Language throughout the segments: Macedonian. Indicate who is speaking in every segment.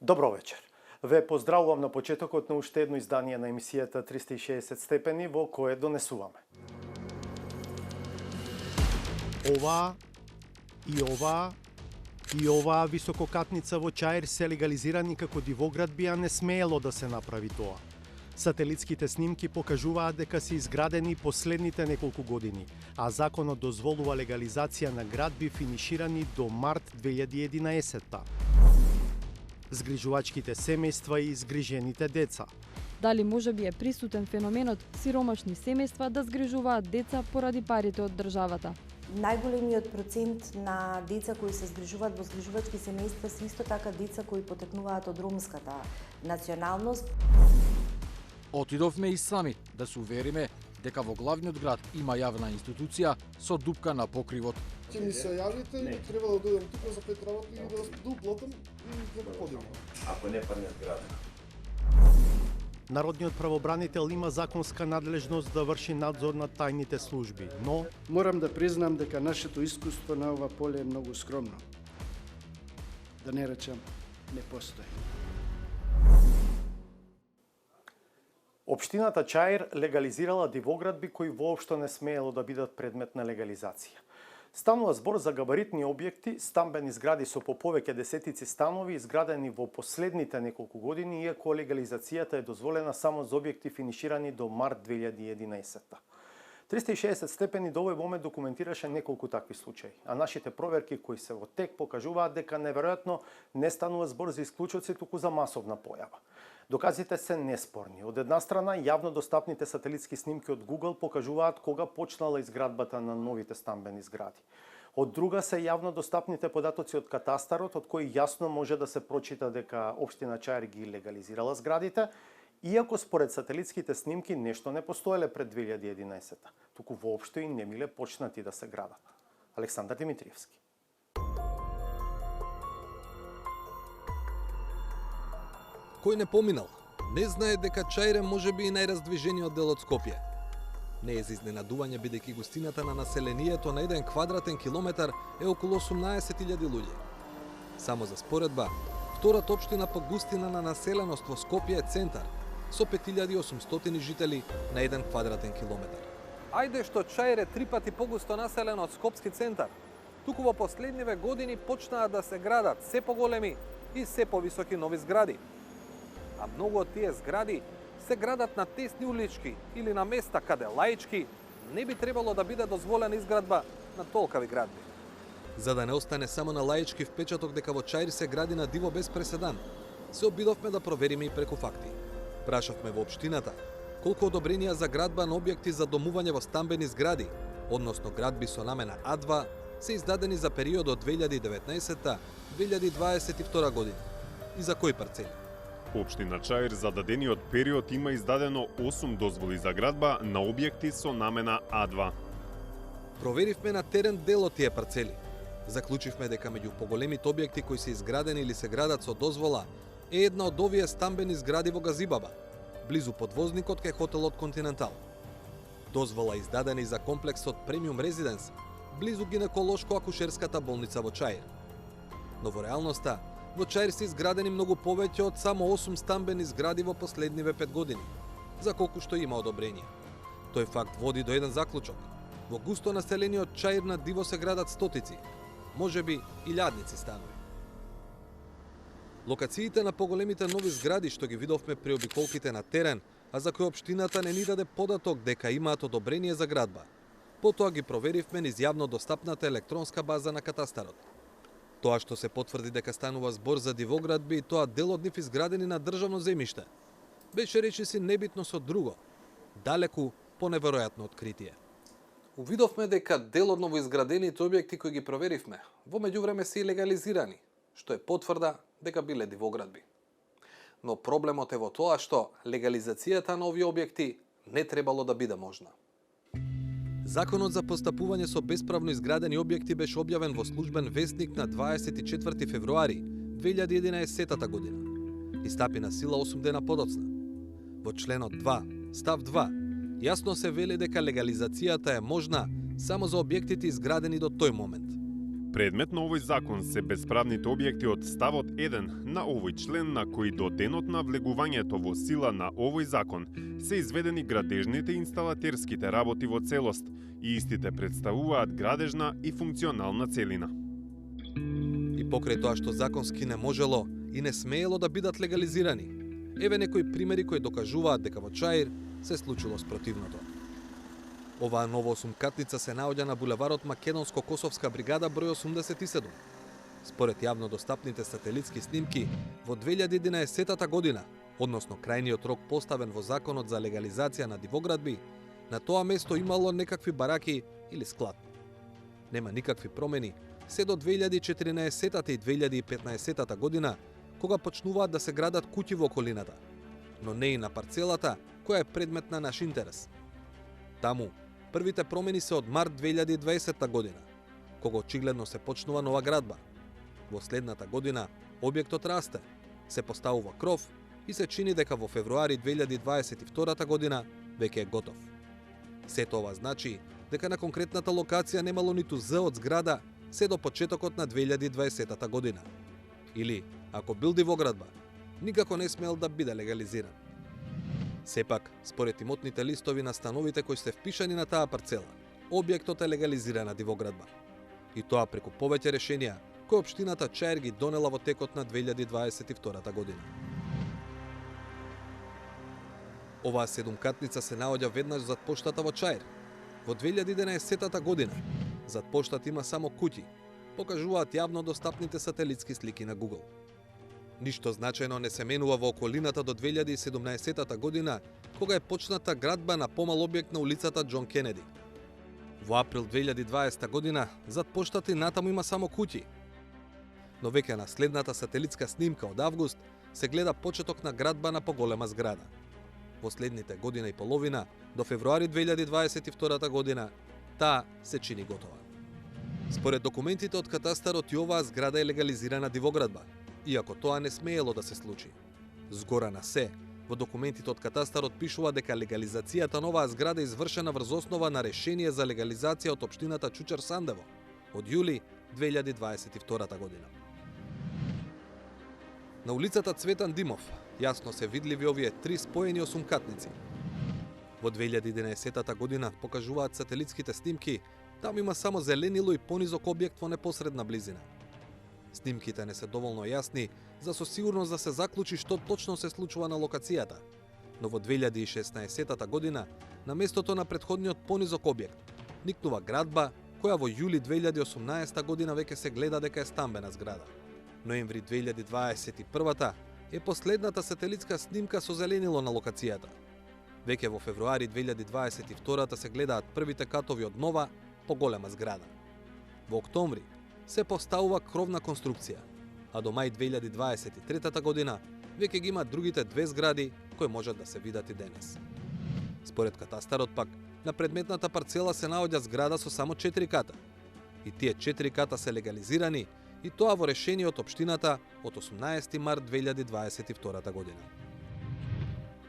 Speaker 1: Добро вечер. Ве поздравувам на почетокот на уште едно издание на емисијата 360 степени во кое донесуваме.
Speaker 2: Оваа висококатница во Чаир се легализирани како дивоградби, а не смеело да се направи тоа. Сателитските снимки покажуваат дека се изградени последните неколку години, а законот дозволува легализација на градби финиширани до март 2011. Згрижувачките семејства и згрижените деца.
Speaker 3: Дали можеби е присутен феноменот сиромашни семејства да згрижуваат деца поради парите од државата?
Speaker 4: Најголемиот процент на деца кои се згрижуваат во згрижувачки семејства се исто така деца кои потекнуваат од ромската националност.
Speaker 5: Отидовме и сами да се увериме дека во главниот град има јавна институција со дупка на покривот.
Speaker 6: Ќе ми се јавите и треба да дојдем тука за 5 работи и да да уплатам и да подиме.
Speaker 7: Ако не падне град.
Speaker 2: Народниот правобранител има законска надлежност да врши надзор над тајните служби, но
Speaker 8: морам да признам дека нашето искуство на ова поле е многу скромно. Да не речам, не постои.
Speaker 1: Општината Чаир легализирала дивоградби кои воопшто не смеело да бидат предмет на легализација. Станува збор за габаритни објекти, стамбени згради со по повеќе десетици станови изградени во последните неколку години, иако легализацијата е дозволена само за објекти финиширани до март 2011. 360 степени до овој момент документираше неколку такви случаи, а нашите проверки кои се во тек покажуваат дека неверојатно не станува збор за исклучоци, туку за масовна појава. Доказите се неспорни. Од една страна, јавно достапните сателитски снимки од Google покажуваат кога почнала изградбата на новите стамбени згради. Од друга се јавно достапните податоци од катастарот, од кои јасно може да се прочита дека општина Чаир ги легализирала зградите, иако според сателитските снимки нешто не постоеле пред 2011, туку воопшто и не биле почнати да се градат. Александар Димитриевски.
Speaker 9: Кој не поминал, не знае дека Чаир е можеби и најраздвижениот дел од Скопје. Не е за изненадување бидејќи густината на населението на 1 квадратен километар е околу 18.000 луѓе. Само за споредба, втората општина по густина на населеност во Скопје е Центар, со 5800 жители на 1 квадратен километар.
Speaker 10: Ајде што Чаир е 3 пати погусто населен од Скопски Центар, туку во последниве години почнаа да се градат се поголеми и се повисоки нови згради. А многу од тие згради се градат на тесни улички или на места каде лаички не би требало да биде дозволена изградба на толкави градби.
Speaker 9: За да не остане само на лаички впечаток дека во Чаир се гради на диво без преседан, се обидовме да провериме и преку факти. Прашавме во општината колку одобренија за градба на објекти за домување во стамбени згради, односно градби со намена А2, се издадени за периодот 2019-2022 година и за кои парцели.
Speaker 11: Општина Чаир за дадениот период има издадено 8 дозволи за градба на објекти со намена А2.
Speaker 9: Проверивме на терен дел од тие парцели. Заклучивме дека меѓу поголемите објекти кои се изградени или се градат со дозвола е една од овие стамбени згради во Газибаба, близу подвозникот кај хотелот Континентал. Дозвола издадена и за комплексот Премиум Резиденс, близу гинеколошко-акушерската болница во Чаир. Но во реалноста, во Чаир се изградени многу повеќе од само 8 стамбени згради во последниве 5 години, за колку што има одобрение. Тој факт води до еден заклучок. Во густо населениот Чаир на диво се градат стотици, можеби илјадници станови. Локациите на поголемите нови згради што ги видовме при обиколките на терен, а за кои општината не ни даде податок дека имаат одобрение за градба. Потоа ги проверивме низ јавно достапната електронска база на катастарот. Тоа што се потврди дека станува збор за дивоградби и тоа дел од нив изградени на државно земјиште, беше речиси небитно со друго, далеку поневеројатно откритие.
Speaker 10: Увидовме дека дел од новоизградените објекти кои ги проверивме во меѓувреме се и легализирани, што е потврда дека биле дивоградби. Но проблемот е во тоа што легализацијата на овие објекти не требало да биде можна.
Speaker 9: Законот за постапување со бесправно изградени објекти беше објавен во службен весник на 24 февруари 2011 година и стапи на сила 8 дена подоцна. Во членот 2, став 2, јасно се вели дека легализацијата е можна само за објектите изградени до тој момент.
Speaker 11: Предмет на овој закон се бесправните објекти од ставот 1 на овој член, на кои до денот на влегувањето во сила на овој закон се изведени градежните и инсталатерските работи во целост и истите представуваат градежна и функционална целина.
Speaker 9: И покрај тоа што законски не можело и не смеело да бидат легализирани, еве некои примери кои докажуваат дека во Чаир се случило спротивното. Оваа нова осумкатница се наоѓа на булеварот Македонско-Косовска бригада број 87. Според јавно достапните сателитски снимки, во 2011 година, односно крајниот рок поставен во законот за легализација на дивоградби, на тоа место имало некакви бараки или склад. Нема никакви промени се до 2014 и 2015 година, кога почнуваат да се градат куќи во околината, но не и на парцелата која е предмет на наш интерес. Таму, првите промени се од март 2020 година, кога очигледно се почнува нова градба. Во следната година, објектот расте, се поставува кров и се чини дека во февруари 2022 година веќе е готов. Сето ова значи дека на конкретната локација немало ниту З од зграда се до почетокот на 2020 година. Или, ако бил дивоградба, никако не смел да биде легализиран. Сепак, според имотните листови на становите кои се впишани на таа парцела, објектот е легализирана дивоградба. И тоа преку повеќе решенија кои општината Чаир ги донела во текот на 2022 година. Оваа седумкатница се наоѓа веднаш зад поштата во Чаир. Во 2011 година зад поштата има само куќи, покажуваат јавно достапните сателитски слики на Google. Ништо значајно не се менува во околината до 2017 година, кога е почната градба на помал објект на улицата Џон Кенеди. Во април 2020 година зад поштата и натаму има само куќи. Но веќе на следната сателитска снимка од август се гледа почеток на градба на поголема зграда. Во следните година и половина, до февруари 2022 година, таа се чини готова. Според документите од катастарот и оваа зграда е легализирана дивоградба, иако тоа не смеело да се случи. Згора на се, во документите од катастарот пишува дека легализацијата на оваа зграда е извршена врз основа на решение за легализација од општината Чучар Сандево од јули 2022 година. На улицата Цветан Димов јасно се видливи овие три споени осумкатници. Во 2011 година покажуваат сателитските снимки, таму има само зеленило и понизок објект во непосредна близина. Снимките не се доволно јасни за со сигурност да се заклучи што точно се случува на локацијата, но во 2016 година, на местото на претходниот понизок објект, никнува градба која во јули 2018 година веќе се гледа дека е стамбена зграда. Ноември 2021 е последната сателитска снимка со зеленило на локацијата. Веќе во февруари 2022 се гледаат првите катови од нова, поголема зграда. Во октомври се поставува кровна конструкција, а до мај 2023 година веќе ги има другите две згради кои можат да се видат и денес. Според катастарот пак, на предметната парцела се наоѓа зграда со само 4 ката. И тие 4 ката се легализирани, и тоа во решение од општината од 18 март 2022 година.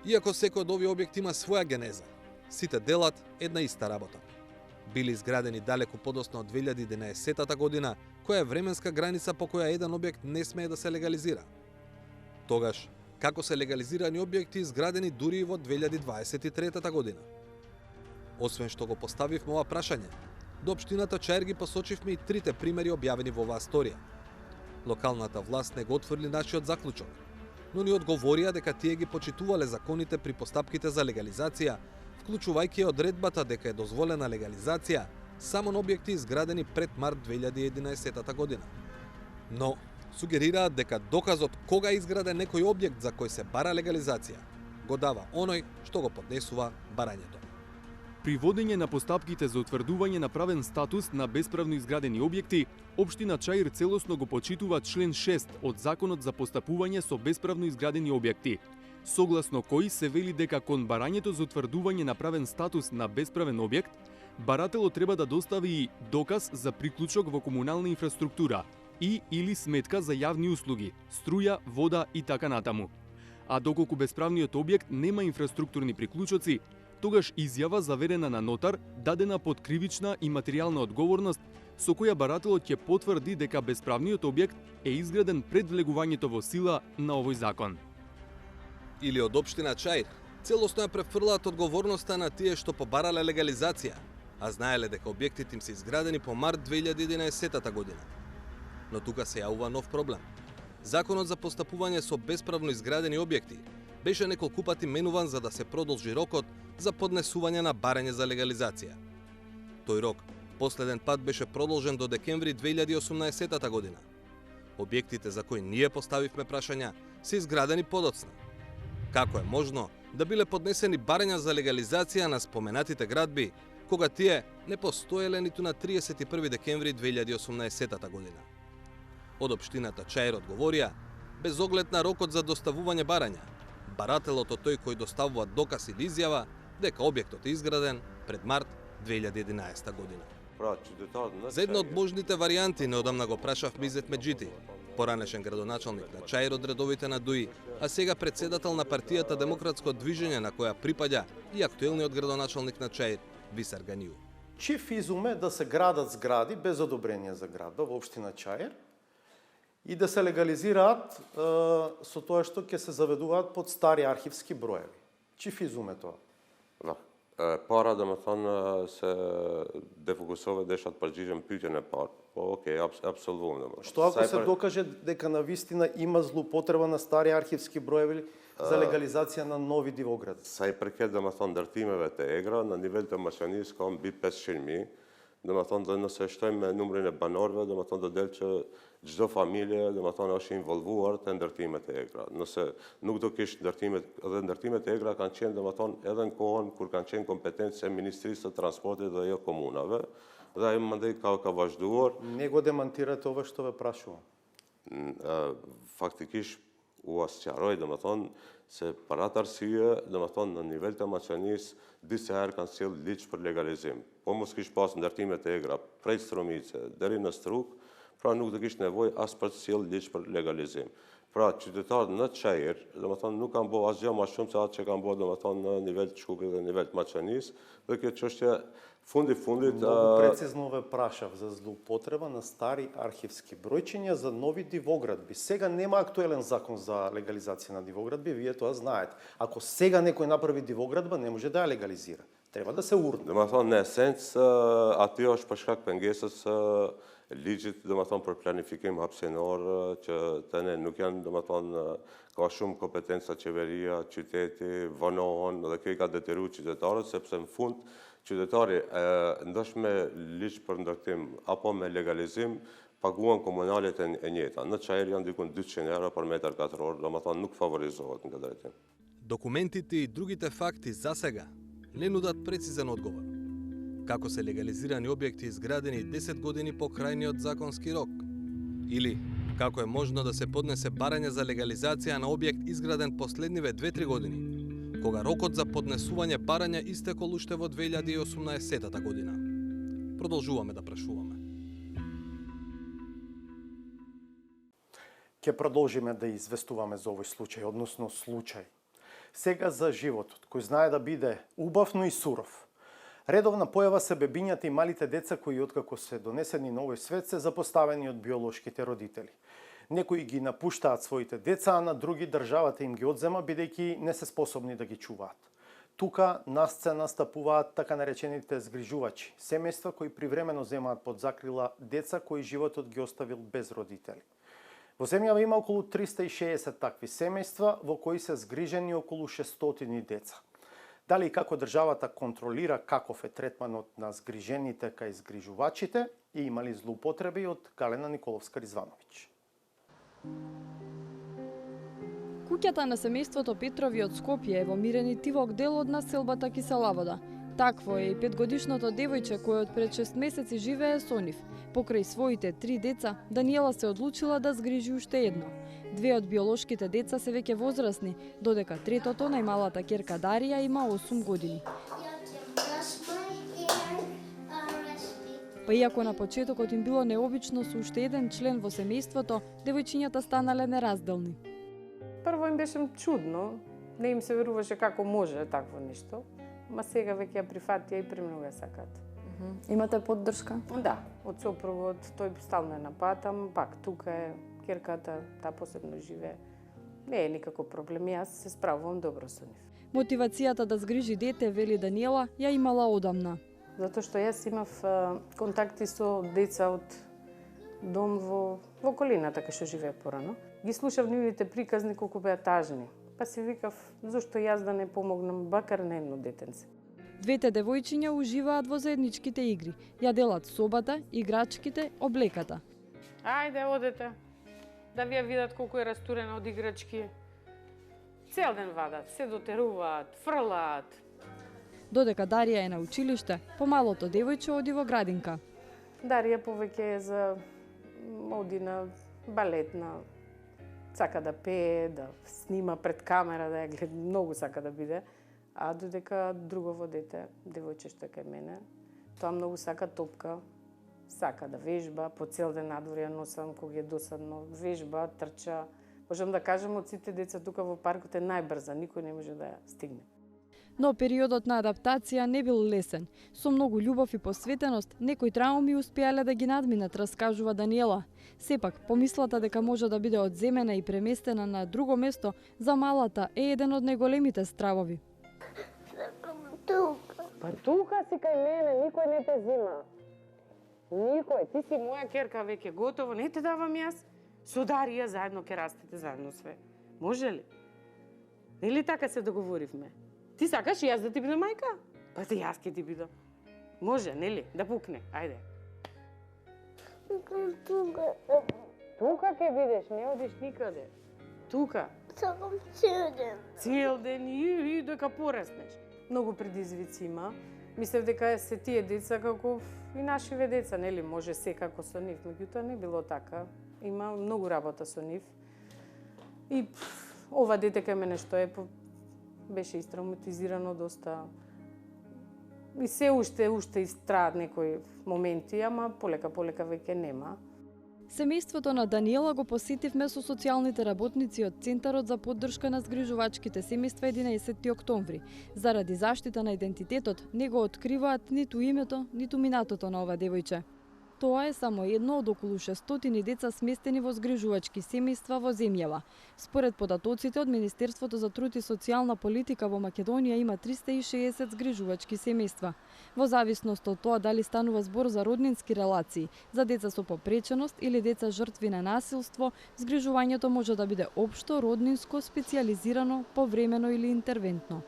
Speaker 9: Иако секој од овие објекти има своја генеза, сите делат една иста работа. Били изградени далеку подоцна од 2011 година, која е временска граница по која еден објект не смее да се легализира. Тогаш, како се легализирани објекти изградени дури и во 2023 година? Освен што го поставивме ова прашање, до општината Чаир ги посочивме и трите примери објавени во оваа сторија. Локалната власт не го отфрли нашиот заклучок, но ни одговорија дека тие ги почитувале законите при постапките за легализација, вклучувајќи одредбата дека е дозволена легализација само на објекти изградени пред март 2011 година. Но сугерираат дека доказот кога е изграден некој објект за кој се бара легализација го дава оној што го поднесува барањето.
Speaker 7: При водење на постапките за утврдување на правен статус на бесправно изградени објекти, општина Чаир целосно го почитува член 6 од Законот за постапување со бесправно изградени објекти, согласно кој се вели дека кон барањето за утврдување на правен статус на бесправен објект, барателот треба да достави и доказ за приклучок во комунална инфраструктура и или сметка за јавни услуги, струја, вода и така натаму. А доколку бесправниот објект нема инфраструктурни приклучоци, тогаш изјава заведена на нотар, дадена под кривична и материјална одговорност, со која барателот ќе потврди дека бесправниот објект е изграден пред влегувањето во сила на овој закон.
Speaker 9: Или од општина Чаир, целосно ја префрлаат одговорноста на тие што побарале легализација, а знаеле дека објектите им се изградени по март 2011 година. Но тука се јавува нов проблем. Законот за постапување со бесправно изградени објекти беше неколку пати менуван за да се продолжи рокот за поднесување на барање за легализација. Тој рок последен пат беше продолжен до декември 2018 година. Објектите за кои ние поставивме прашања се изградени подоцна. Како е можно да биле поднесени барања за легализација на споменатите градби, кога тие не постоеле ниту на 31 декември 2018 година? Од општината Чаир одговорија, без оглед на рокот за доставување барања, барателот е тој кој доставува доказ или изјава дека објектот е изграден пред март 2011 година. За една од можните варијанти неодамна го прашав Мизет Меджити, поранешен градоначалник на Чаир од редовите на ДУИ, а сега председател на партијата Демократско движење на која припаѓа и актуелниот градоначалник на Чаир Висар Ганију.
Speaker 1: Чиф изуме да се градат згради без одобрение за градба во општина Чаир и да се легализираат со тоа што ќе се заведуваат под стари архивски броеви. Чиф изуме тоа?
Speaker 12: Да. Para dhe më thonë se defokusove deshat përgjigjem pyetjen e parë. Po okej, apsolvuam dhe më.
Speaker 1: Што ако се докаже дека навистина има злоупотреба на стари архивски броеви за легализација на нови дивогради?
Speaker 12: Sa i përket dhe më thonë ndërtimeve të egra, në nivel të masjonisë ka mbi 500.000. Dhe më thonë dhe nëse shtojmë me numrin e banorëve, dhe më thonë do del që çdo familje dhe më thonë është involvuar të ndërtimet e egra. Nëse nuk do kish ndërtimet e egra kanë qenë dhe më thonë edhe në kohën kur kanë qenë kompetencë e Ministrisë të Transportit dhe jo komunave, dhe ai mandej ka vazhduar.
Speaker 1: Не го демонтирате ова што ве прашувам.
Speaker 12: Faktikisht u asqaroj dhe më thonë se për atë arsye, dhe më thonë në nivel të maçanisë, disa herë kanë sjell ligj për legalizim. Po mos kish pas ndërtimet e egra prej Stromice deri në Struk, pra nuk do kish nevojë as për të sjell ligj për legalizim. Pra qytetarët në Çajir, dhe më thonë nuk kanë bërë asgjë më shumë se atë që kanë bërë dhe më thonë në nivel të Shkupit dhe nivel të Maçanisë, dhe kjo çështje fundit
Speaker 1: Многу прецизно ве прашав за злоупотреба на стари архивски бројчиња за нови дивоградби. Сега нема актуелен закон за легализација на дивоградби, вие тоа знаете. Ако сега некој направи дивоградба, не може да ја легализира. Треба да се урне.
Speaker 12: Dhe më thonë në esencë aty është për shkak pengesës ligjit, dhe më thonë për planifikim hapësinor, që tani nuk janë, dhe më thonë, ka shumë kompetenca qeveria, qyteti, vonohen, dhe kjo i ka detyruar qytetarët, sepse në fund qytetari ndoshta me ligj për ndërtim apo me legalizim paguan komunalet e njëjta. Në Çajir janë diku 200 euro për metër katror, domethënë nuk favorizohet në këtë drejtim.
Speaker 9: Документите и другите факти за сега не нудат прецизен одговор. Како се легализирани објекти изградени 10 години по крајниот законски рок? Или како е можно да се поднесе барање за легализација на објект изграден последниве 2-3 години, кога рокот за поднесување барања истекол уште во 2018 година? Продолжуваме да прашуваме.
Speaker 1: Ќе продолжиме да известуваме за овој случај, односно случај. Сега за животот, кој знае да биде убав, но и суров. Редовна појава се бебињата и малите деца кои откако се донесени на овој свет се запоставени од биолошките родители. Некои ги напуштаат своите деца, а на други државата им ги одзема бидејќи не се способни да ги чуваат. Тука на сцена стапуваат така наречените згрижувачи, семејства кои привремено земаат под закрила деца кои животот ги оставил без родители. Во земјава има околу 360 такви семејства во кои се згрижени околу 600 деца. Дали и како државата контролира каков е третманот на згрижените кај згрижувачите и има ли злоупотреби од Галена Николовска-Ризвановиќ.
Speaker 3: Куќата на семејството Петрови од Скопје е во Мирени Тивок дел од населбата Киселавода. Такво е и 5-годишното девојче кој од пред 6 месеци живее со нив. Покрај своите 3 деца, Даниела се одлучила да згрижи уште едно. 2 од биолошките деца се веќе возрасни, додека третото, најмалата ќерка Дарија, има 8 години. Па иако на почетокот им било необично со уште еден член во семејството, девојчињата станале неразделни.
Speaker 13: Прво им беше чудно, не им се веруваше како може такво нешто. ма сега веќе ја прифатија и премногу ја сакаат.
Speaker 3: Имате поддршка?
Speaker 13: Да, од сопругот, тој стално е на пат, ама пак тука е ќерката, таа посебно живее. Не е никаков проблем, јас се справувам добро со нив.
Speaker 3: Мотивацијата да згрижи дете, вели Даниела, ја имала одамна.
Speaker 13: Затоа што јас имав контакти со деца од дом во околината кај што живее порано. Ги слушав нивните приказни колку беа тажни. Па си викав, зошто јас да не помогнам бакар на едно детенце.
Speaker 3: Двете девојчиња уживаат во заедничките игри. Ја делат собата, играчките, облеката.
Speaker 13: Ајде, одете. Да ви ја видат колку е растурена од играчки. Цел ден вадат, се дотеруваат, фрлаат.
Speaker 3: Додека Дарија е на училиште, помалото девојче оди во градинка.
Speaker 13: Дарија повеќе е за оди на балетна. Сака да пее, да снима пред камера, да ја гледа, многу сака да биде. А додека другово дете, девојче што е кај мене, тоа многу сака топка, сака да вежба, по цел ден надвор ја носам кога е досадно, вежба, трча. Можам да кажам од сите деца тука во паркот е најбрза, никој не може да ја стигне.
Speaker 3: Но периодот на адаптација не бил лесен. Со многу љубов и посветеност, некои трауми успеале да ги надминат, раскажува Даниела. Сепак, помислата дека може да биде одземена и преместена на друго место, за малата е еден од најголемите стравови.
Speaker 13: Тука. Па тука си кај мене, никој не те зима. Никој, ти си моја ќерка веќе готово, не те давам јас. Со Дарија заедно ќе растете заедно све. Може ли? Нели така се договоривме? Ти сакаш јас да ти бидам мајка? Па ти јас ќе ти бидам. Може, нели? Да пукне, ајде. Тука. Тука ќе бидеш, не одиш никаде. Тука.
Speaker 14: Сакам цел ден.
Speaker 13: Цел ден и дека пораснеш. Многу предизвици има. Мислев дека се тие деца како и нашиве деца, нели? Може секако со нив, меѓутоа не било така. Има многу работа со нив. И ова дете кај мене што е беше истравматизирано доста. И се уште истраат некои моменти, ама полека веќе нема.
Speaker 3: Семејството на Даниела го посетивме со социјалните работници од Центарот за поддршка на згрижувачките семејства 11 октомври. Заради заштита на идентитетот не го откриваат ниту името, ниту минатото на ова девојче. Тоа е само едно од околу 600 деца сместени во згрижувачки семејства во земјава. Според податоците од Министерството за труд и социјална политика во Македонија има 360 згрижувачки семејства. Во зависност од тоа дали станува збор за роднински релации, за деца со попреченост или деца жртви на насилство, згрижувањето може да биде општо, роднинско, специјализирано, повремено или интервентно.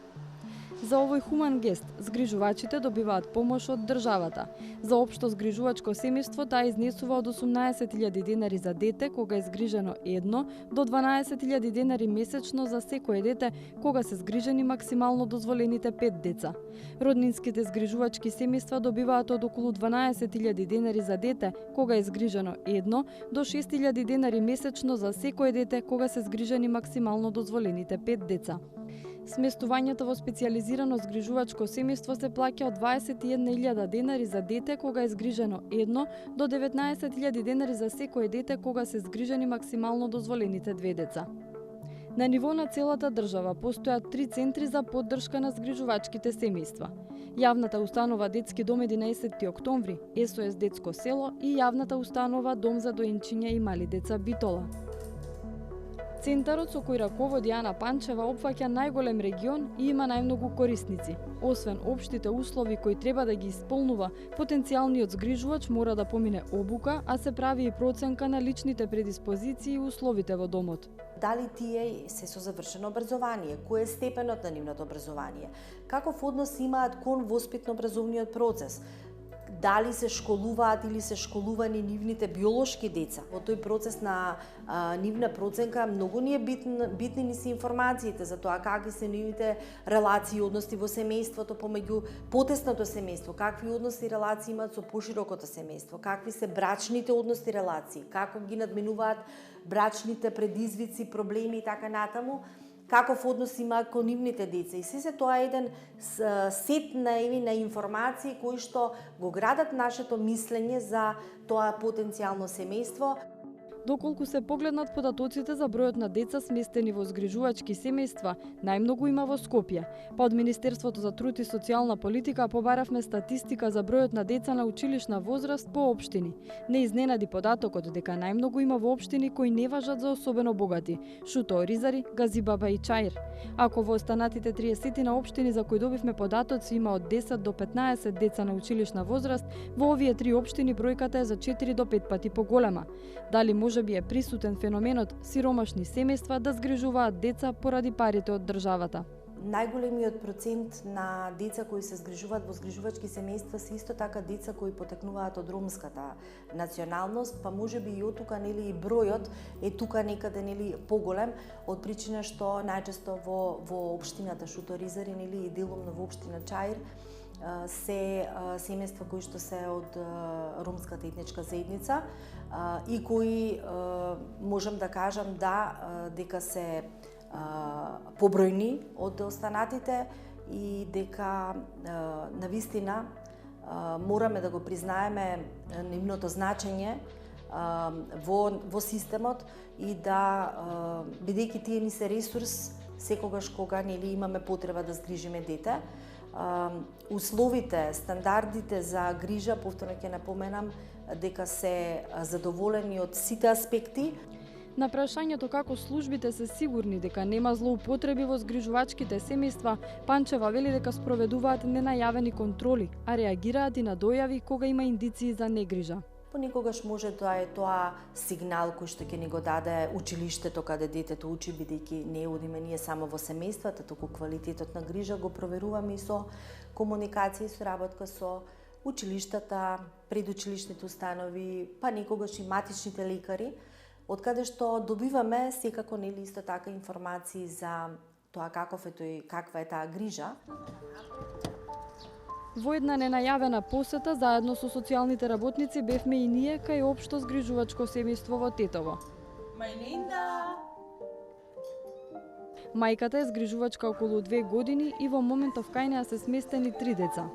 Speaker 3: За овој хуман гест, згрижувачите добиваат помош од државата. За општо згрижувачко семејство таа изнесува од 18.000 денари за дете кога е згрижено едно до 12.000 денари месечно за секое дете кога се згрижени максимално дозволените 5 деца. Роднинските згрижувачки семејства добиваат од околу 12.000 денари за дете кога е згрижено едно до 6.000 денари месечно за секое дете кога се згрижени максимално дозволените 5 деца. Сместувањето во специјализирано згрижувачко семејство се плаќа од 21.000 денари за дете кога е згрижено едно до 19.000 денари за секое дете кога се згрижени максимално дозволените 2 деца. На ниво на целата држава постојат 3 центри за поддршка на згрижувачките семејства. Јавната установа Детски дом 11 октомври, СОС Детско село и јавната установа Дом за доенчиња и мали деца Битола. Центарот со кој раководи Ана Панчева опфаќа најголем регион и има најмногу корисници. Освен општите услови кои треба да ги исполнува, потенцијалниот згрижувач мора да помине обука, а се прави и проценка на личните предиспозиции и условите во домот.
Speaker 4: Дали тие се со завршено образование, кој е степенот на нивното образование, каков однос имаат кон воспитно-образовниот процес, дали се школуваат или се школувани нивните биолошки деца. Во тој процес на нивна проценка многу ни е битни ни се информациите за тоа какви се нивните релации и односи во семејството помеѓу потесното семејство, какви односи и релации имаат со поширокото семејство, какви се брачните односи и релации, како ги надменуваат брачните предизвици, проблеми и така натаму, каков однос има кон нивните деца. И се тоа е еден сет на информации кои што го градат нашето мислење за тоа потенцијално семејство.
Speaker 3: Доколку се погледнат податоците за бројот на деца сместени во згрижувачки семејства, најмногу има во Скопје. Па од Министерството за труд и социјална политика побаравме статистика за бројот на деца на училишна возраст по општини. Не изненади податокот дека најмногу има во општини кои не важат за особено богати: Шуто, Оризари, Газибаба и Чаир. Ако во останатите 30 на општини за кои добивме податоци има од 10 до 15 деца на училишна возраст, во овие 3 општини бројката е за 4 до 5 пати поголема. Дали можеби е присутен феноменот сиромашни семејства да згрижуваат деца поради парите од државата?
Speaker 4: Најголемиот процент на деца кои се згрижуваат во згрижувачки семејства се исто така деца кои потекнуваат од ромската националност, па можеби и оттука нели и бројот е тука некаде нели поголем, од причина што најчесто во општината Шуто, Оризари нели и делумно во општина Чаир се семејства кои што се од ромската етничка заедница и кои можам да кажам дека се побројни од останатите и дека навистина мораме да го признаеме нивното значење во системот и да бидејќи тие ни се ресурс секогаш кога нели имаме потреба да згрижиме дете. Условите, стандардите за грижа, повторно ќе напоменам дека се задоволени од сите аспекти.
Speaker 3: На прашањето како службите се сигурни дека нема злоупотреби во згрижувачките семејства, Панчева вели дека спроведуваат ненајавени контроли, а реагираат и на дојави кога има индиции за негрижа.
Speaker 4: Понекогаш може да е тоа сигнал кој што ќе ни го даде училиштето каде детето учи, бидејќи не одиме ние само во семејствата, туку квалитетот на грижа го проверуваме и со комуникација и соработка со училиштата, предучилишните установи, па некогаш и матичните лекари, од каде што добиваме секако нели исто така информации за тоа каков е тој, каква е таа грижа.
Speaker 3: Во една ненајавена посета заедно со социјалните работници бевме и ние кај општо згрижувачко семејство во Тетово. Мајката е згрижувачка околу 2 години и во моментов кај неа се сместени 3 деца.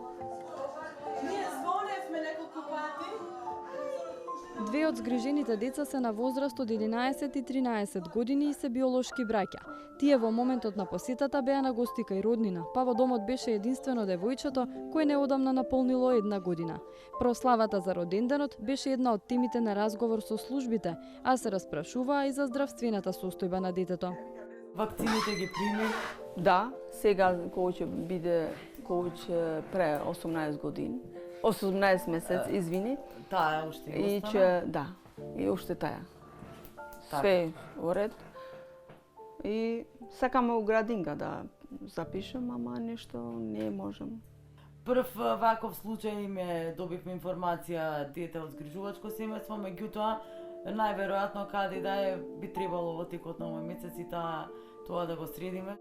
Speaker 3: Две од згрижените деца се на возраст од 11 и 13 години и се биолошки браќа. Тие во моментот на посетата беа на гости кај роднина, па во домот беше единствено девојчето кое неодамна наполнило 1 година. Прославата за роденденот беше една од темите на разговор со службите, а се распрашуваа и за здравствената состојба на детето.
Speaker 15: Вакцините ги прими? Да, сега кој ќе биде пре 18 години. 18 месец, извини.
Speaker 16: Таа уште
Speaker 15: и че да, и уште таа. Све во ред. И сакаме у градинга да запишем, ама нешто не можем.
Speaker 16: Прв ваков случај ме добивме информација дете од згрижувачко семејство, меѓутоа најверојатно каде да е би требало во текот на овој месец и тоа да го средиме.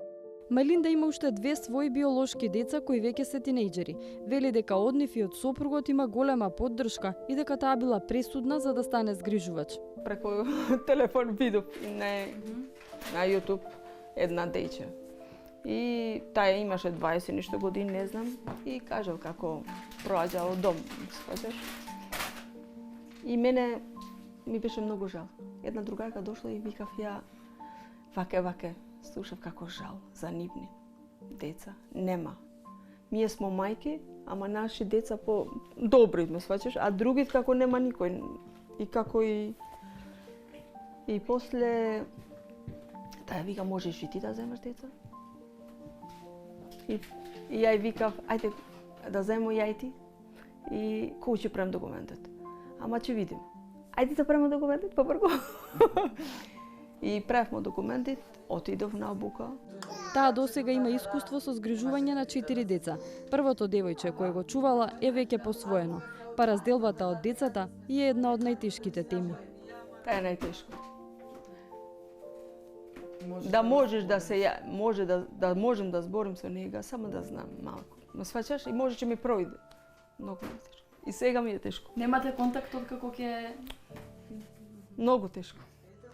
Speaker 3: Мелинда има уште 2 своји биолошки деца кои веќе се тинејџери. Вели дека од нив и од сопругот има голема поддршка и дека таа била пресудна за да стане згрижувач.
Speaker 15: Преку телефон видов на YouTube една дејче. И таа имаше 20 нешто години, не знам, и кажал како проаѓа од дом, сваќаш. И мене ми беше многу жал. Една другарка дошла и викав ја ваке, слушав како жал за нивни деца. Нема. Ние смо мајки, ама наши деца по добри, ме сваќаш, а другите како нема никој. И како и после таа вика можеш и ти да земеш деца? И ја викав ајде да земо ја и ти. И кој ќе прем документот? Ама ќе видим. Ајде да премо документот побрзо. И правевме документите, отидов на обука.
Speaker 3: Таа досега има искуство со згрижување на 4 деца. Првото девојче кое го чувала е веќе посвоено, па разделбата од децата е една од најтешките теми.
Speaker 15: Таа е најтешко. Да можеш да се да можем да зборим со нега, само да знам малку. Ме сваќаш и може ќе ми пројде. Многу тешко. И сега ми е тешко.
Speaker 3: Немате контакт од како ќе
Speaker 15: Многу тешко.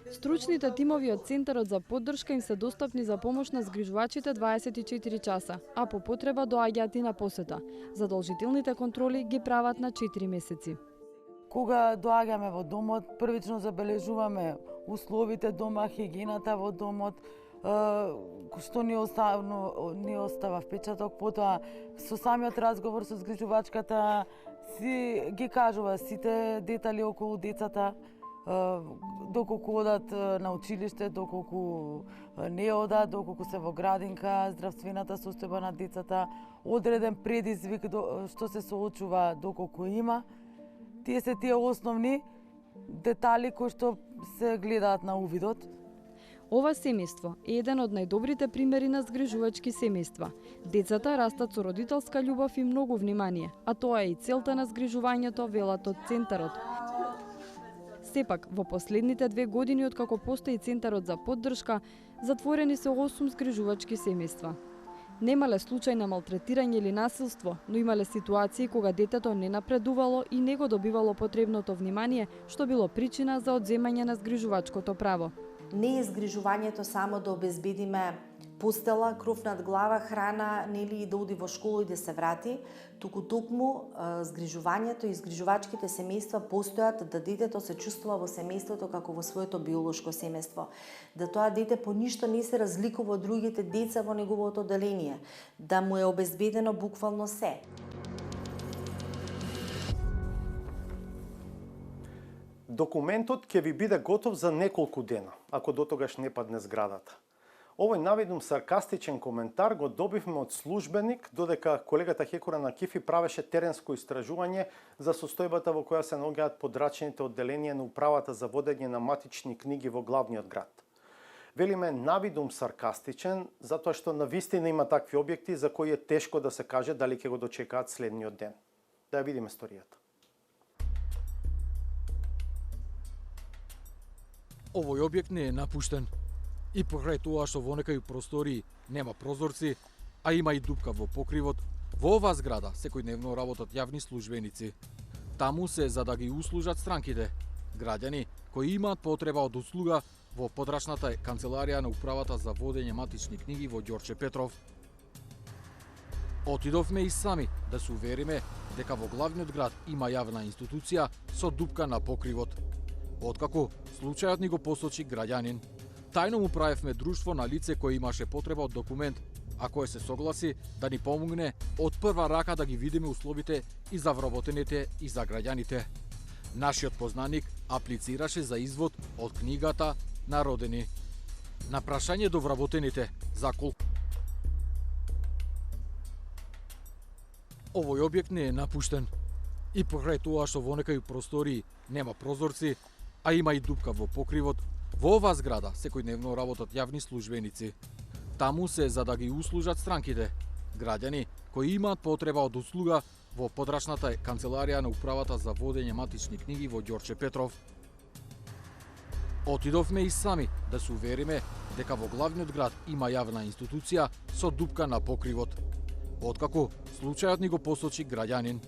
Speaker 3: Стручните тимови од Центарот за поддршка им се достапни за помош на згрижувачите 24 часа, а по потреба доаѓаат и на посета. Задолжителните контроли ги прават на 4 месеци.
Speaker 16: Кога доаѓаме во домот, првично забележуваме условите дома, хигиената во домот, што ни остава впечаток, потоа со самиот разговор со згрижувачката си ги кажува сите детали околу децата, доколку одат на училиште, доколку не одат, доколку се во градинка, здравствената состојба на децата, одреден предизвик што се соочува доколку има. Тие се тие основни детали кои што се гледаат на увидот.
Speaker 3: Ова семејство е еден од најдобрите примери на згрижувачки семејства. Децата растат со родителска љубов и многу внимание, а тоа е и целта на згрижувањето, велат од Центарот. Сепак, во последните 2 години откако постои Центарот за поддршка, затворени се 8 згрижувачки семејства. Немале случај на малтретирање или насилство, но имале ситуации кога детето не напредувало и не го добивало потребното внимание, што било причина за одземање на згрижувачкото право.
Speaker 4: Не е згрижувањето само да обезбедиме постела, кроф над глава, храна, нели, да оди во школа и да се врати, туку токму згрижувањето и згрижувачките семејства постојат да детето се чувствува во семејството како во своето биолошко семејство. Да тоа дете по ништо не се разликува од другите деца во неговото одделение, да му е обезбедено буквално се.
Speaker 1: Документот ќе ви биде готов за неколку дена, ако дотогаш не падне зградата. Овој наведум саркастичен коментар го добивме од службеник, додека колегата Хекура Накифи правеше теренско истражување за состојбата во која се наоѓаат подрачните одделенија на управата за водење на матични книги во главниот град. Велиме навидум саркастичен, затоа што навистина има такви објекти за кои е тешко да се каже дали ќе го дочекаат следниот ден. Да ја видиме историјата.
Speaker 5: Овој објект не е напуштен. И покрај тоа што во некај простории нема прозорци, а има и дупка во покривот, во оваа зграда секојдневно работат јавни службеници. Таму се за да ги услужат странките, граѓани кои имаат потреба од услуга во подрачната канцеларија на управата за водење матични книги во Ѓорче Петров. Отидовме и сами да се увериме дека во главниот град има јавна институција со дупка на покривот. Откако случајот ни го посочи граѓанин, тајно му правевме друштво на лице кое имаше потреба од документ, а кое се согласи да ни помогне од прва рака да ги видиме условите и за вработените и за граѓаните. Нашиот познаник аплицираше за извод од книгата Народени. На прашање до вработените за колку овој објект не е напуштен. И покрај тоа што во некај простории нема прозорци, а има и дупка во покривот, во оваа зграда секојдневно работат јавни службеници. Таму се за да ги услужат странките, граѓани кои имаат потреба од услуга во подрачната канцеларија на управата за водење матични книги во Ѓорче Петров. Отидовме и сами да се увериме дека во главниот град има јавна институција со дупка на покривот. Откако случајот ни го посочи граѓанин,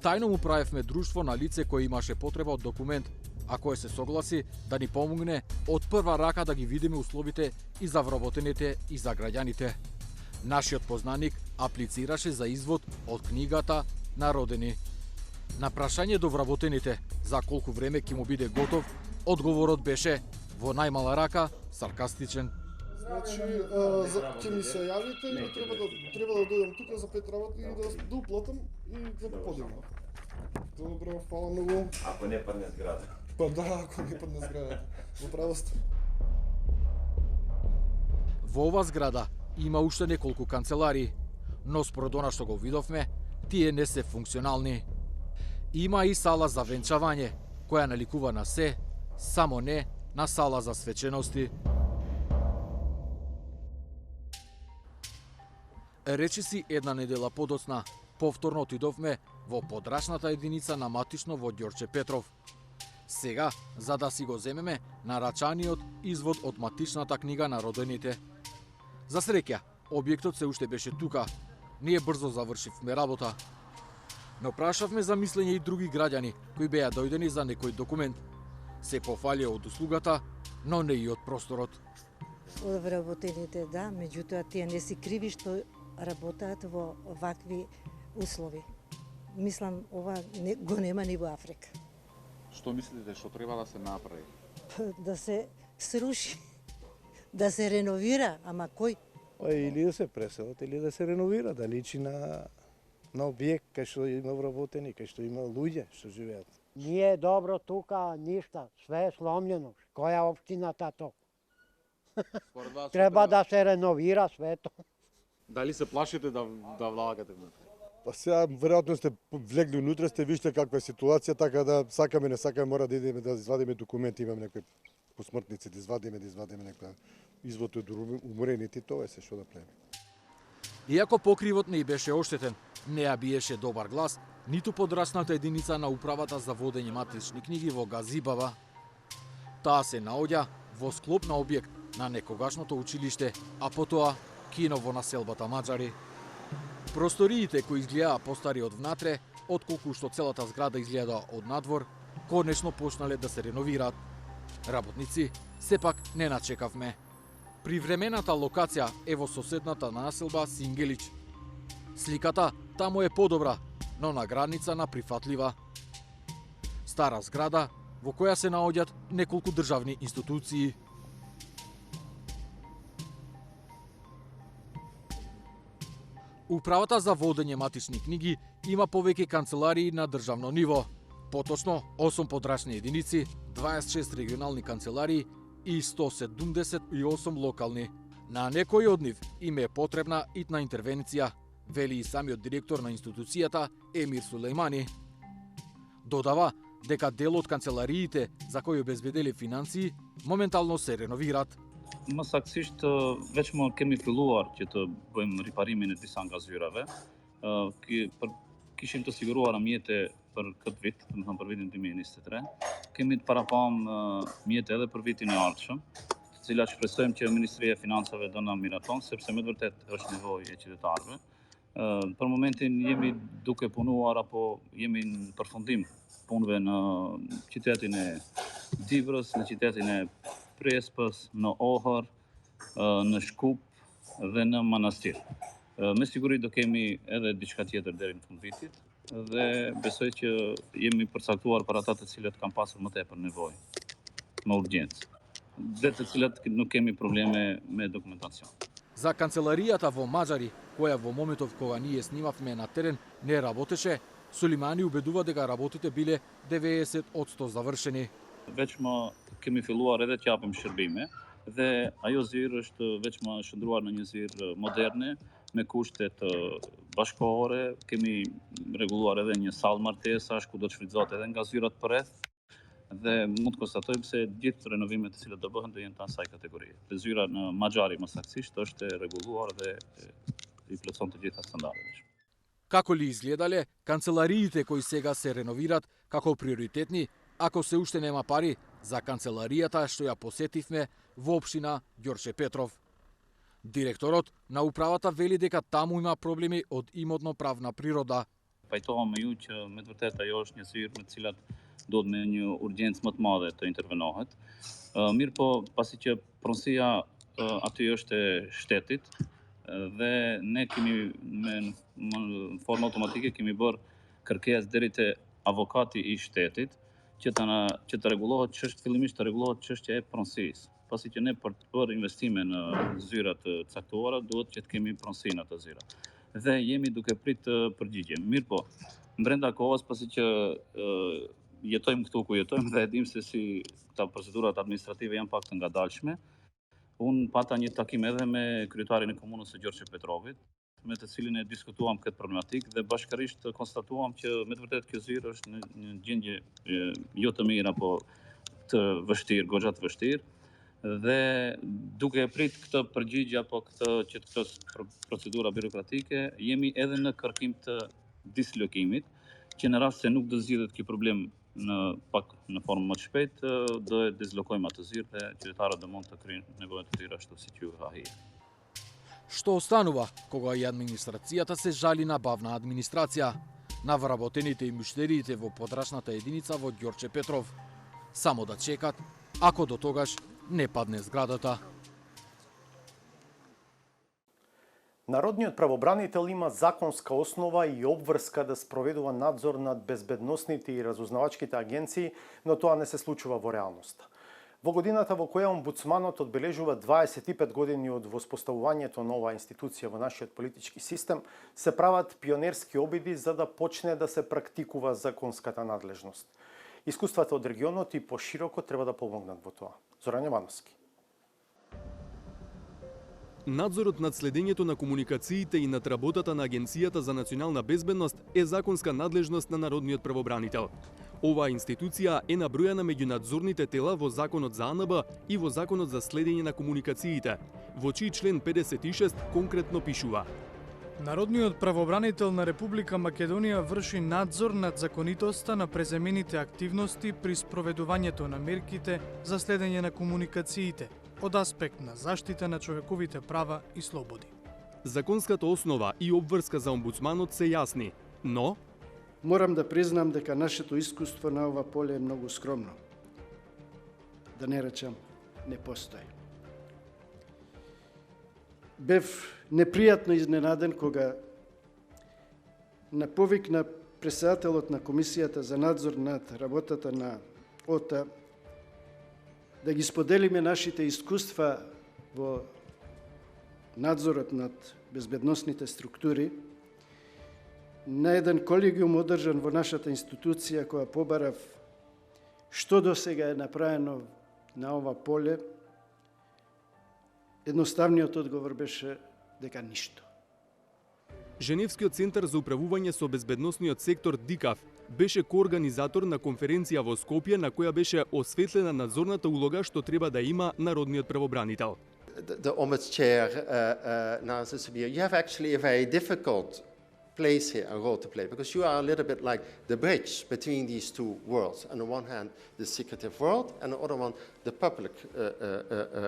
Speaker 5: тајно му правевме друштво на лице кое имаше потреба од документ, а кое се согласи да ни помогне од прва рака да ги видиме условите и за вработените и за граѓаните. Нашиот познаник аплицираше за извод од книгата Народени. На прашање до вработените за колку време ќе му биде готов, одговорот беше во најмала рака саркастичен.
Speaker 6: Значи, ќе ми се јавите и треба да дојдам тука за 5 работи и да уплатам и да подигам. Добро, фала многу.
Speaker 17: Ако не падне зграда.
Speaker 6: Па да, ако не падне зграда. Во право сте.
Speaker 5: Во ова зграда има уште неколку канцеларии, но според она што го видовме, тие не се функционални. Има и сала за венчавање, која наликува на се, само не на сала за свечености. Речиси една недела подоцна, повторно отидовме во подрачната единица на матично во Ѓорче Петров. Сега, за да си го земеме нарачаниот извод од матичната книга на родените. За среќа, објектот се уште беше тука. Ние брзо завршивме работа. Но прашавме за мислење и други граѓани кои беа дојдени за некој документ. Се пофалија од услугата, но не и од просторот.
Speaker 18: Од вработените, да, меѓутоа тие не си криви што работаат во вакви услови. Мислам, ова го нема ни во Африка.
Speaker 17: Што мислите што треба да се направи?
Speaker 18: Да се сруши, да се реновира, ама кој?
Speaker 19: Или да се преселат, или да се реновира, да личи на објект кај што има вработени, кај што има луѓе што живеат.
Speaker 20: Nije dobro tuka ništa, sve je slomljeno. Koja opština to? Treba da se renovira sve to.
Speaker 17: Дали се плашите да влагате внатре?
Speaker 21: Па сега, веројатно сте влегли унутре, сте вижте каква е ситуација, така да сакаме, не сакаме, мора да идеме да извадиме документи, имаме некои посмртници, да извадиме некоја извод од уморените, тоа е се што да правиме.
Speaker 5: Иако покривот не беше оштетен, не ја биеше добар глас, ниту подрасната единица на управата за водење матични книги во Газибаба. Таа се наоѓа во склоп на објект на некогашното училиште, а потоа кино во населбата Маџари. Просториите кои изгледаа постари од внатре, отколку што целата зграда изгледа од надвор, конечно почнале да се реновираат. Работници сепак не начекавме. Привремената локација е во соседната населба Сингелич. Сликата таму е подобра, но на граница на прифатлива. Стара зграда во која се наоѓаат неколку државни институции. Управата за водење матични книги има повеќе канцеларии на државно ниво. Поточно 8 подрачни единици, 26 регионални канцеларии и 178 локални. На некој од нив им е потребна итна интервенција, вели и самиот директор на институцијата Емир Сулеймани. Додава дека дел од канцелариите за кои обезбедели финансии моментално се реновираат.
Speaker 22: Mësaktësisht veçmë kemi filluar që të bëjmë riparimin e disa nga zyrave. Kishim të siguruar mjete për këtë vit, domethënë për vitin 2023. Kemi të parapam mjete edhe për vitin e ardhshëm, të cilat shpresojmë që Ministria e Financave do na miraton, sepse me të vërtet është nevojë e qytetarëve. Për momentin jemi duke punuar apo jemi në përfundim punëve në qytetin e Divrës, në qytetin e Prespës, në Ohër, në Shkup dhe në Manastir. Me siguri do kemi edhe diçka tjetër deri në fund vitit dhe besoj që jemi përcaktuar për ata të cilët kanë pasur më tepër nevojë, me urgjencë, dhe të cilët nuk kemi probleme me dokumentacion.
Speaker 5: За канцеларијата во Маџари, која во моментов кога ние снимавме на терен не работеше, Сулеймани убедува дека работите биле 90% завршени.
Speaker 22: Veçmë kemi filluar edhe të japim shërbime dhe ajo zyrë është veçmë shndruar në një zyrë moderne me kushte të bashkëkohore. Kemi rregulluar edhe një sallë martesash ku do të shfrytëzohet edhe nga zyrat përreth dhe mund të konstatojmë se gjithë renovimet të cilat do bëhen do jenë të asaj kategorie. Dhe zyra në Magjari më saktësisht është e rregulluar dhe i plotson të gjitha standardet.
Speaker 5: Како ли изгледале канцелариите кои сега се реновираат како приоритетни, ако се уште нема пари за канцеларијата што ја посетивме во општина Ѓорче Петров. Директорот на управата вели дека таму има проблеми од имотно-правна природа.
Speaker 22: Pajtohem me ju që me të vërtetë ajo është një zyrë me të cilat duhet me një urgjencë më të madhe të intervenohet. Mirë po, pasi që pronësia aty është e shtetit dhe ne kemi në formë automatike kemi bërë kërkesë deri te avokati i shtetit që të rregullohet fillimisht të rregullohet çështja e pronësisë. Pasi që ne për të bërë investime në zyra të caktuara duhet që të kemi pronësi në ato zyra. Dhe jemi duke pritë përgjigje. Mirë po, brenda kohës pasi që jetojmë këtu ku jetojmë dhe e dim se si këta procedurat administrative janë pak të ngadalshme, unë pata një takim edhe me kryetarin e komunës së Ѓorçe Petrovit, me të cilin e diskutuam këtë problematikë dhe bashkërisht konstatuam që me të vërtetë kjo zyrë është në një gjendje jo të mirë apo të vështirë, goxha të vështirë, dhe duke e prit këtë përgjigje apo këtë procedura birokratike, jemi edhe në kërkim të dislokimit, që në rast se nuk do zgjidhet ky problem në formë më të shpejtë, do e dislokojmë atë zyrë dhe qytetarët do mund të kryejnë nevojat e tyre ashtu siç ju hahije.
Speaker 5: Што останува кога и администрацијата се жали на бавна администрација, на вработените и муштериите во подрачната единица во Ѓорче Петров? Само да чекат, ако до тогаш не падне зградата.
Speaker 1: Народниот правобранител има законска основа и обврска да спроведува надзор над безбедносните и разузнавачките агенции, но тоа не се случува во реалноста. Во годината во која омбудсманот одбележува 25 години од воспоставувањето на оваа институција во нашиот политички систем, се прават пионерски обиди за да почне да се практикува законската надлежност. Искуствата од регионот и пошироко треба да помогнат во тоа. Зоран Јовановски.
Speaker 7: Надзорот над следењето на комуникациите и над работата на Агенцијата за национална безбедност е законска надлежност на Народниот правобранител. Оваа институција е набројана меѓу надзорните тела во Законот за АНБ и во Законот за следење на комуникациите, во чиј член 56 конкретно пишува:
Speaker 2: Народниот правобранител на Република Македонија врши надзор над законитоста на преземените активности при спроведувањето на мерките за следење на комуникациите од аспект на заштита на човековите права и слободи.
Speaker 7: Законската основа и обврска за омбудсманот се јасни, но
Speaker 8: морам да признам дека нашето искуство на ова поле е многу скромно. Да не речам, не постои. Бев непријатно изненаден кога на повик на председателот на Комисијата за надзор над работата на ОТА да ги споделиме нашите искуства во надзорот над безбедносните структури, на еден колегиум одржан во нашата институција која побарав што досега е направено на ова поле, едноставниот одговор беше дека ништо.
Speaker 7: Женевскиот центар за управување со безбедносниот сектор ДИКАВ беше коорганизатор на конференција во Скопје на која беше осветлена надзорната улога што треба да има народниот правобранител.
Speaker 23: The Ombuds Chair, Nazir Sabir, you have actually a very difficult place here, a role to play, because you are a little bit like the bridge between these two worlds. On the one hand, the secretive world, and on the other one, the public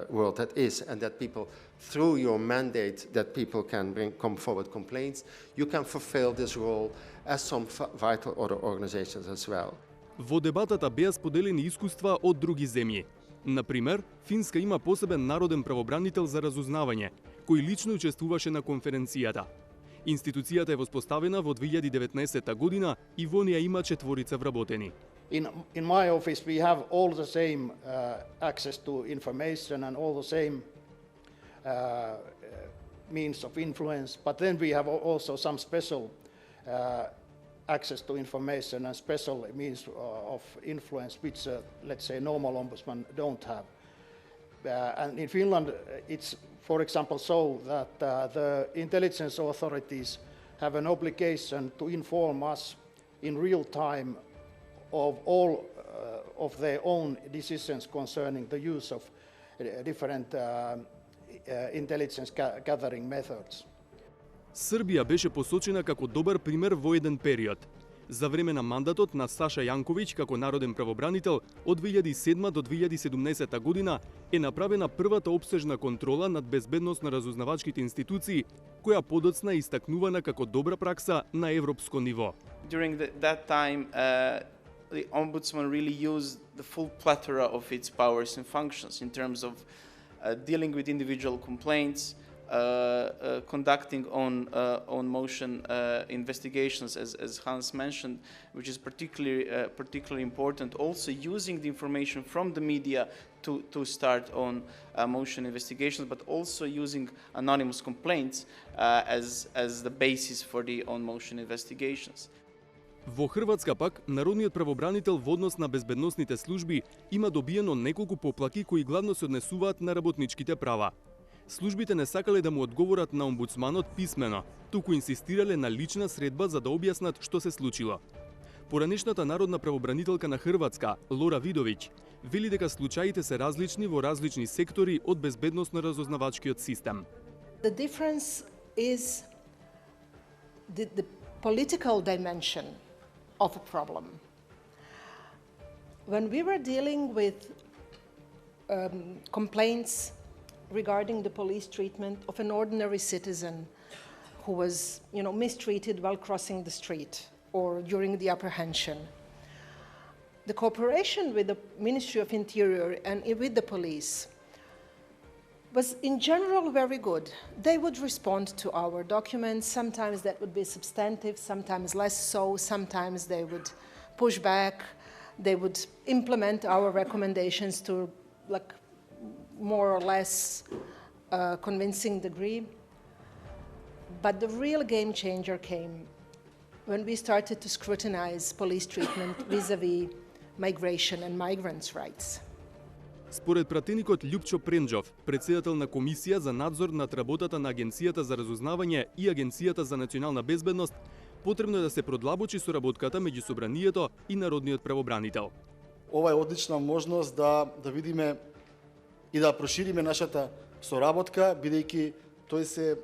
Speaker 23: world that is, and that people, through your mandate, that people can come forward complaints, you can fulfill this role as some vital other organizations as well.
Speaker 7: Во дебатата беа споделени искуства од други земји. Например, Финска има посебен народен правобранител за разузнавање, кој лично учествуваше на конференцијата. Институцијата е воспоставена во 2019 година и во неја има 4 вработени.
Speaker 24: In my office we have all the same access to information and all the same means of influence, but then we have also some special access to information and special means of influence which, let's say, normal ombudsman don't have. And in Finland, it's, for example, so that the intelligence authorities have an obligation to inform us in real time of all of their own decisions concerning the use of different intelligence gathering methods.
Speaker 7: Србија беше посочена како добар пример во еден период. За време на мандатот на Саша Јанковиќ како народен правобранител од 2007 до 2017 година е направена првата опсежна контрола над безбедност на разузнавачките институции, која подоцна е истакнувана како добра пракса на европско ниво.
Speaker 25: During that time, the Ombudsman really used the full plethora of its powers and functions in terms of dealing with individual complaints, conducting on motion investigations, as Hans mentioned, which is particularly important. Also using the information from the media to start on motion investigations, but also using anonymous complaints as the basis for the on motion investigations.
Speaker 7: Во Хрватска пак, народниот правобранител во однос на безбедносните служби има добиено неколку поплаки кои главно се однесуваат на работничките права. Службите не сакале да му одговорат на омбудсманот писмено, туку инсистирале на лична средба за да објаснат што се случило. Поранешната народна правобранителка на Хрватска, Лора Видовиќ, вели дека случаите се различни во различни сектори од безбедносно-разузнавачкиот систем.
Speaker 26: The difference is the political dimension of a problem. When we were dealing with complaints regarding the police treatment of an ordinary citizen who was, mistreated while crossing the street or during the apprehension, the cooperation with the Ministry of Interior and with the police was in general very good. They would respond to our documents. Sometimes that would be substantive, sometimes less so. Sometimes they would push back. They would implement our recommendations to like more or less convincing degree. But the real game changer came when we started to scrutinize police treatment vis-a-vis migration and migrants' rights.
Speaker 7: Според пратеникот Љупчо Пренџов, председател на Комисија за надзор над работата на Агенцијата за разузнавање и Агенцијата за национална безбедност, потребно е да се продлабочи соработката меѓу Собранието и Народниот правобранител.
Speaker 9: Ова е одлична можност да видиме и да прошириме нашата соработка, бидејќи тој се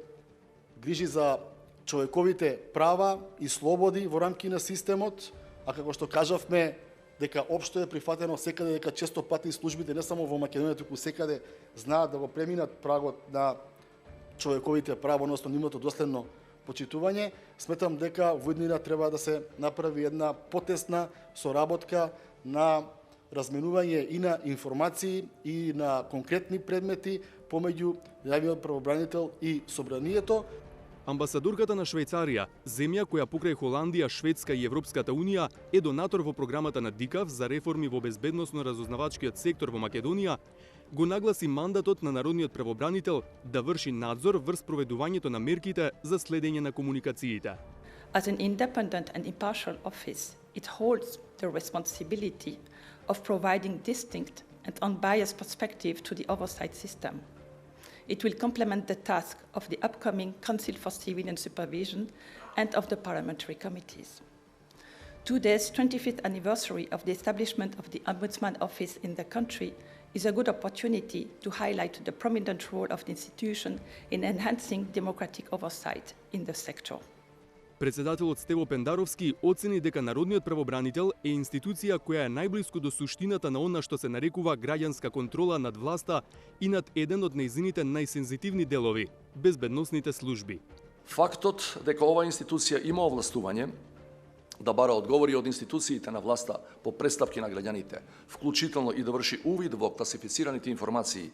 Speaker 9: грижи за човековите права и слободи во рамки на системот, а како што кажавме, дека општо е прифатено секаде дека често пати службите не само во Македонија, туку секаде знаат да го преминат прагот на човековите права, односно нивното доследно почитување. Сметам дека во иднина треба да се направи една потесна соработка на разменување и на информации и на конкретни предмети помеѓу јавниот правобранител и Собранието.
Speaker 7: Амбасадорката на Швајцарија, земја која покрај Холандија, Шведска и Европската Унија е донатор во програмата на ДИКАВ за реформи во безбедносно-разузнавачкиот сектор во Македонија, го нагласи мандатот на Народниот правобранител да врши надзор врз проведувањето на мерките за следење на комуникациите.
Speaker 10: As an independent and impartial office, it holds the responsibility of providing distinct and unbiased perspective to the oversight system. It will complement the task of the upcoming Council for Civilian Supervision and of the parliamentary committees. Today's 25th anniversary of the establishment of the Ombudsman Office in the country is a good opportunity to highlight the prominent role of the institution in enhancing democratic oversight in the sector.
Speaker 7: Председателот Стево Пендаровски оцени дека Народниот правобранител е институција која е најблиску до суштината на она што се нарекува граѓанска контрола над власта и над еден од нејзините најсензитивни делови – безбедносните служби.
Speaker 11: Фактот дека оваа институција има овластување да бара одговори од институциите на власта по представки на граѓаните, вклучително и да врши увид во класифицираните информации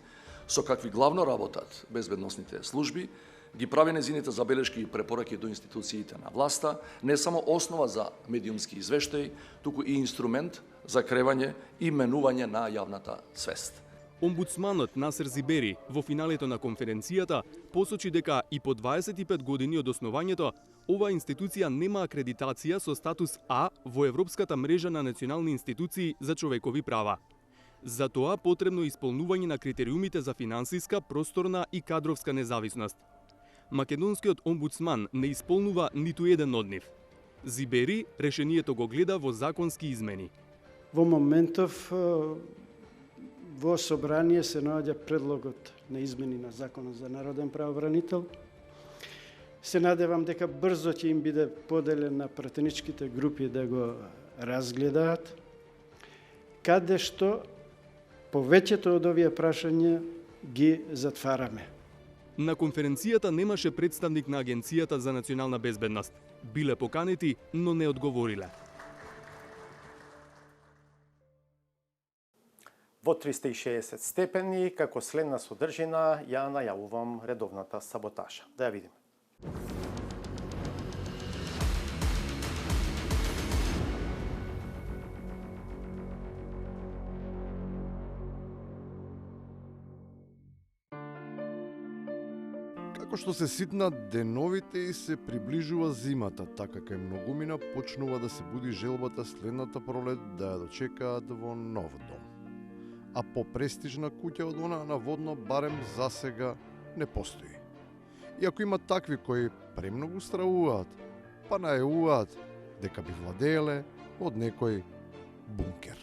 Speaker 11: со какви главно работат безбедносните служби, ги прави незините забелешки и препораки до институциите на власта, не само основа за медиумски извештаи, туку и инструмент за кревање и менување на јавната свест.
Speaker 7: Омбудсманот Насер Зибери во финалето на конференцијата посочи дека и по 25 години од основањето, оваа институција нема акредитација со статус А во Европската мрежа на национални институции за човекови права. За тоа потребно исполнување на критериумите за финансиска, просторна и кадровска независност. Македонскиот омбудсман не исполнува ниту еден од нив. Зибери решението го гледа во законски измени.
Speaker 8: Во моментов во собрание се наоѓа предлогот на измени на Законот за народен правобранител. Се надевам дека брзо ќе им биде поделен на пратеничките групи да го разгледаат, каде што повеќето од овие прашања ги затвараме.
Speaker 7: На конференцијата немаше представник на Агенцијата за национална безбедност. Биле поканети, но не одговориле.
Speaker 1: Во 360 степени, како следна содржина, ја најавувам редовната саботажа. Да ја видиме.
Speaker 12: Како што се ситнат деновите и се приближува зимата, така кај многумина почнува да се буди желбата следната пролет да ја дочекаат во нов дом. А попрестижна куќа од она наводно барем засега не постои. Иако има такви кои премногу стравуваат, па најавуваат дека би владееле од некој бункер.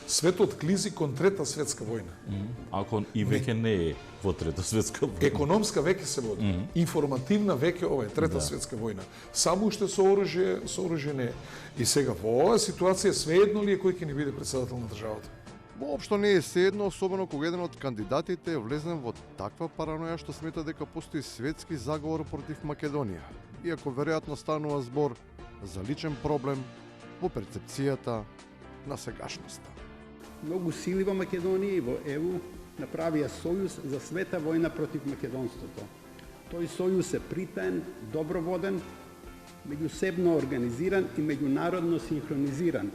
Speaker 13: Светот клизи кон Трета светска војна.
Speaker 14: Ако и веќе не е во Трета светска војна.
Speaker 13: Економска веќе се води. Информативна веќе ова е Трета светска војна. Само уште со оружје не е. И сега во оваа ситуација свеедно ли е кој ќе ни биде председател на државата?
Speaker 12: Воопшто не е седно, особено кога еден од кандидатите е влезен во таква параноја што смета дека постои светски заговор против Македонија, иако веројатно станува збор за личен проблем во перцепцијата на сегашноста.
Speaker 27: Многу сили во Македонија и во ЕУ
Speaker 3: направија сојуз за света војна против македонството. Тој сојуз е притаен, доброводен, меѓусебно организиран и меѓународно синхронизиран.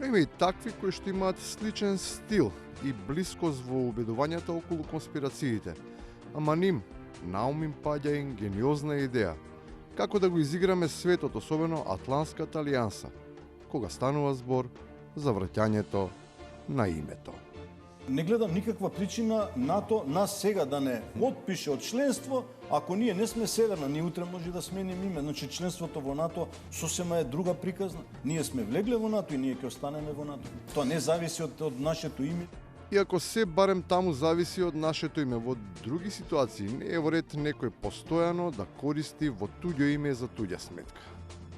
Speaker 12: Има и такви кои што имаат сличен стил и блискост во убедувањата околу конспирациите. Ама ним, наум им паѓа им гениозна идеја. Како да го изиграме светот, особено Атлантската алијанса, кога станува збор за враќањето на името.
Speaker 4: Не гледам никаква причина НАТО нас сега да не отпише од членство, ако ние не сме северна, ние утре може да сменим име. Значи членството во НАТО сосема е друга приказна. Ние сме влегле во НАТО и ние ќе останеме во НАТО. Тоа не зависи од нашето име.
Speaker 12: Иако се барем таму зависи од нашето име, во други ситуации не е во ред некој постојано да користи во туѓо име за туѓа сметка.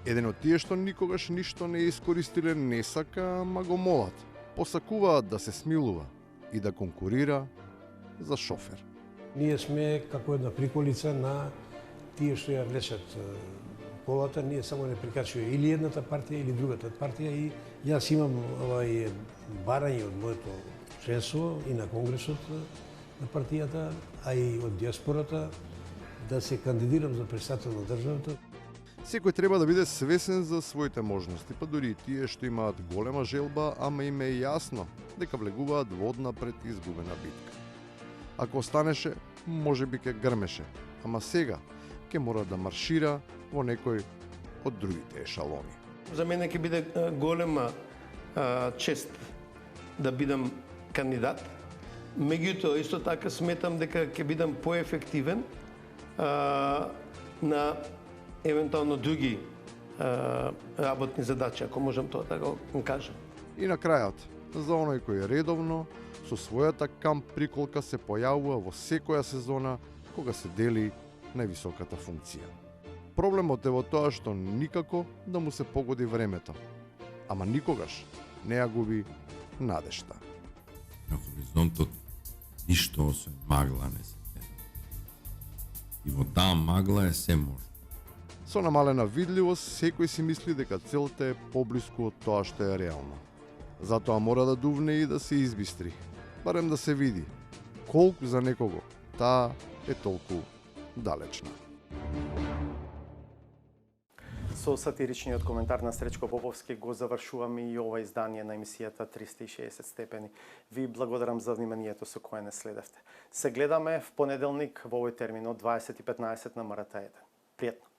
Speaker 12: Еден од тие што никогаш ништо не искористиле не сака, ама го молат. Посакуваат да се смилува и да конкурира за шофер.
Speaker 6: Ние сме како една приколица на тие што ја влечат колата, ние само не прикачуваме или едната партија или другата партија и јас имам барање од моето членство и на Конгресот на партијата, а и од диаспората да се кандидирам за председател на државата.
Speaker 12: Секој треба да биде свесен за своите можности, па дури и тие што имаат голема желба, ама им е јасно дека влегуваат во однапред изгубена битка. Ако останеше, може би ќе грмеше, ама сега ќе мора да маршира во некој од другите ешалони.
Speaker 15: За мене ќе биде голема чест да бидам кандидат. Меѓутоа, исто така сметам дека ќе бидам поефективен на евентуално други работни задачи, ако можам тоа да го кажам.
Speaker 12: И на крајот, за оној кој редовно со својата камп приколка се појавува во секоја сезона кога се дели највисоката функција. Проблемот е во тоа што никако да му се погоди времето, ама никогаш не ја губи надежта.
Speaker 16: На хоризонтот ништо освен магла не се гледа. И во таа магла е се можно.
Speaker 12: Со намалена видливост, секој си мисли дека целта е поблиску од тоа што е реално. Затоа мора да дувне и да се избистри, барем да се види колку за некого таа е толку далечна.
Speaker 1: Со сатиричниот коментар на Сречко Поповски го завршуваме и ова издание на емисијата 360 степени. Ви благодарам за вниманието со кое не следевте. Се гледаме в понеделник во овој термин од 20:15 на МРТ1. Пријатно!